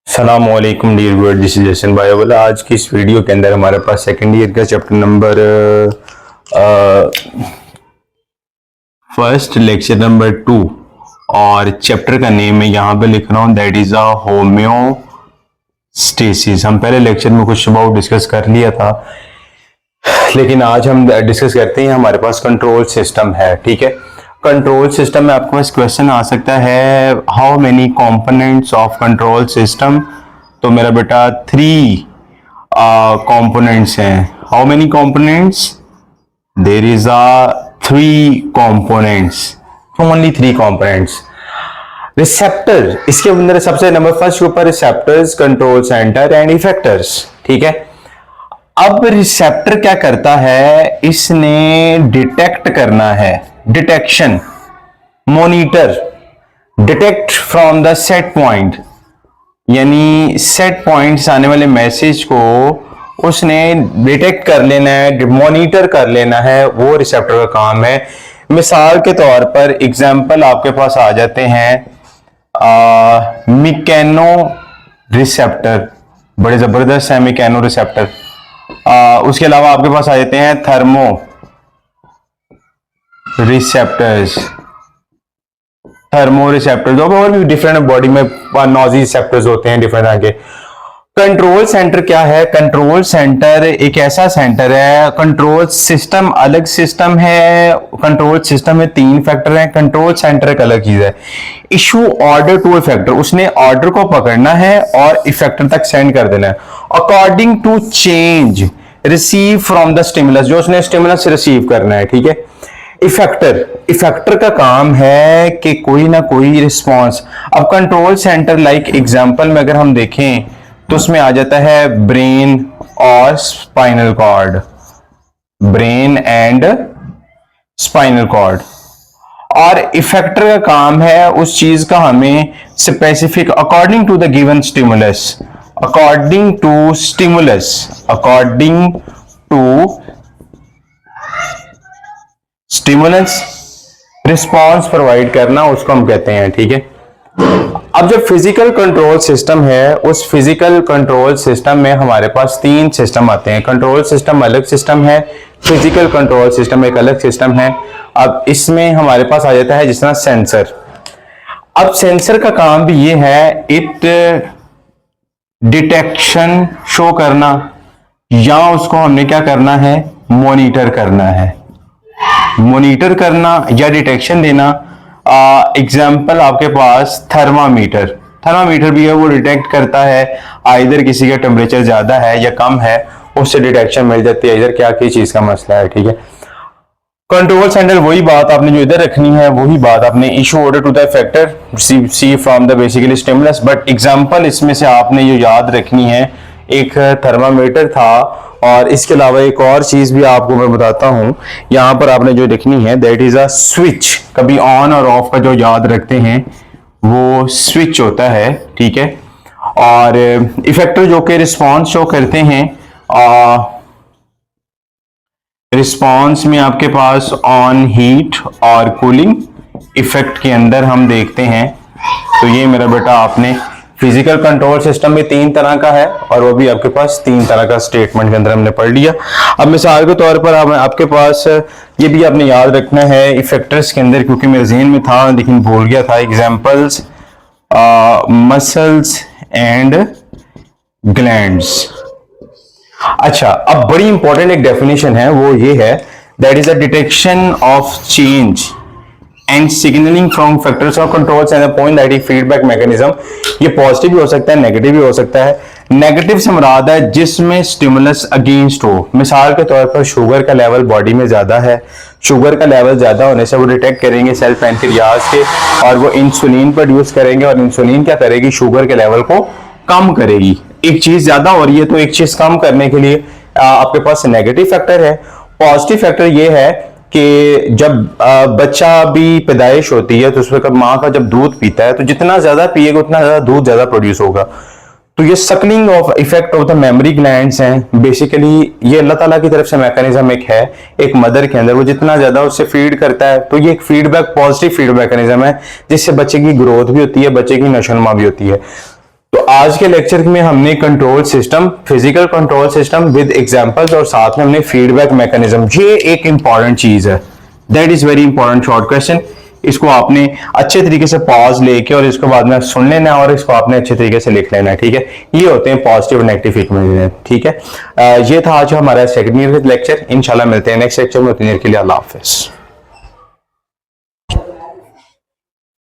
अस्सलामुअलैकुम dear viewer, this is Hasan भाई वाला। आज की इस वीडियो के अंदर हमारे पास सेकेंड ईयर का chapter number first lecture number 2 और चैप्टर का नेम है यहाँ पे लिख रहा हूँ, दैट इज अ होम्योस्टेसिस। हम पहले लेक्चर में कुछ अबाउट डिस्कस कर लिया था, लेकिन आज हम डिस्कस करते हैं हमारे पास कंट्रोल सिस्टम है। ठीक है, कंट्रोल सिस्टम में आपके पास क्वेश्चन आ सकता है, how many components of control system. तो मेरा बेटा 3 कंपोनेंट्स हैं। How many components? There is a 3 components, only 3 components. Receptor, इसके अंदर सबसे नंबर फर्स्ट के ऊपर receptors, control centre and effectors. ठीक है, अब रिसेप्टर क्या करता है, इसने डिटेक्ट करना है, detection, monitor, detect from the set point, यानी सेट पॉइंट से आने वाले मैसेज को उसने डिटेक्ट कर लेना है, मॉनिटर कर लेना है, वो रिसेप्टर का काम है। मिसाल के तौर पर एग्जांपल आपके पास आ जाते हैं मिकैनो रिसेप्टर, बड़े जबरदस्त है मिकैनो रिसेप्टर। उसके अलावा आपके पास आ जाते हैं थर्मो रिसेप्टर्स, थर्मो रिसेप्टर्स और भी डिफरेंट बॉडी में नॉजी रिसेप्टर्स होते हैं डिफरेंट तरह के। कंट्रोल सेंटर क्या है? कंट्रोल सेंटर एक ऐसा सेंटर है, कंट्रोल सिस्टम अलग सिस्टम है, कंट्रोल सिस्टम में 3 फैक्टर हैं, कंट्रोल सेंटर एक अलग चीज है। इशू ऑर्डर टू इफेक्टर, उसने ऑर्डर को पकड़ना है और इफेक्टर तक सेंड कर देना है according to change receive from the stimulus, जो उसने स्टिमुलस रिसीव करना है। ठीक है, इफेक्टर का काम है कि कोई ना कोई रिस्पॉन्स। अब कंट्रोल सेंटर लाइक एग्जांपल में अगर हम देखें तो उसमें आ जाता है ब्रेन और spinal cord, brain and spinal cord. और इफेक्टर का काम है उस चीज का हमें specific according to the given stimulus, according to stimulus response provide करना, उसको हम कहते हैं। ठीक है, अब जो फिजिकल कंट्रोल सिस्टम है, उस फिजिकल कंट्रोल सिस्टम में हमारे पास 3 सिस्टम आते हैं। कंट्रोल सिस्टम अलग सिस्टम है, फिजिकल कंट्रोल सिस्टम एक अलग सिस्टम है। अब इसमें हमारे पास आ जाता है जिस तरह सेंसर। अब सेंसर का काम भी ये है, इट डिटेक्शन शो करना, या उसको हमने क्या करना है, मॉनिटर करना है, मॉनिटर करना या डिटेक्शन देना। एग्जाम्पल आपके पास थर्मामीटर भी है, वो डिटेक्ट करता है आइदर किसी का टेम्परेचर ज्यादा है या कम है, उससे डिटेक्शन मिल जाती है इधर क्या किस चीज का मसला है। ठीक है, कंट्रोल सेंटर वही बात आपने जो इधर रखनी है, वही बात आपने issue order to the effector, see from the basically stimulus. But example इसमें से आपने जो याद रखनी है, एक थर्मामीटर था और इसके अलावा एक और चीज भी आपको मैं बताता हूं, यहां पर आपने जो लिखनी है, दैट इज अ स्विच। कभी ऑन और ऑफ का जो याद रखते हैं वो स्विच होता है। ठीक है, और इफेक्टर जो कि रिस्पॉन्स शो करते हैं, रिस्पॉन्स में आपके पास ऑन, हीट और कूलिंग। इफेक्ट के अंदर हम देखते हैं, तो ये मेरा बेटा आपने फिजिकल कंट्रोल सिस्टम भी 3 तरह का है और वो भी आपके पास 3 तरह का स्टेटमेंट के अंदर हमने पढ़ लिया। अब मिसाल के तौर पर आपके पास ये भी आपने याद रखना है इफेक्टर्स के अंदर, क्योंकि मेरे जहन में था लेकिन भूल गया था। Examples muscles and glands. अच्छा, अब बड़ी इंपॉर्टेंट एक डेफिनेशन है, वो ये है, that is the detection of change and signalling from factors of control and point that feedback mechanism. ये पॉजिटिव भी हो सकता है, नेगेटिव भी हो सकता है। नेगेटिव से मुराद है जिसमें स्टिमुलस अगेंस्ट हो। मिसाल के तौर पर शुगर का लेवल बॉडी में ज्यादा है, शुगर का लेवल ज्यादा होने से वो डिटेक्ट करेंगे सेल पैंक्रियाज के और वो इंसुलिन प्रोड्यूस करेंगे, और इंसुलिन क्या करेगी, शुगर के लेवल को कम करेगी। एक चीज ज्यादा हो रही है तो एक चीज कम करने के लिए आपके पास नेगेटिव फैक्टर है। पॉजिटिव फैक्टर ये है कि जब बच्चा भी पैदाइश होती है तो उसमें माँ का जब दूध पीता है तो जितना ज्यादा पिएगा उतना ज्यादा दूध ज्यादा प्रोड्यूस होगा। तो ये Suckling of effect of the mammary glands हैं। बेसिकली ये अल्लाह ताला की तरफ से मैकेनिज्म एक है, एक मदर के अंदर वो जितना ज्यादा उससे फीड करता है तो ये एक फीडबैक, पॉजिटिव फीडबैक मैकेनिज्म है, जिससे बच्चे की ग्रोथ भी होती है, बच्चे की नशोनुमा भी होती है। तो आज के लेक्चर में हमने control system, physical control system with examples और साथ में हमने फीडबैक मैकेनिज्म, ये एक इंपॉर्टेंट चीज है, that is very important short question. इसको आपने अच्छे तरीके से पॉज लेके और इसको बाद में सुन लेना और इसको आपने अच्छे तरीके से लिख लेना है, ठीक है। ये होते हैं पॉजिटिव और नेगेटिव फ्रीक्वेंसी, ठीक है। ये था आज हमारा सेकंड ईयर का लेक्चर। इंशाल्लाह मिलते हैं नेक्स्ट लेक्चर में। उतनी देर के लिए अल्लाह हाफिज।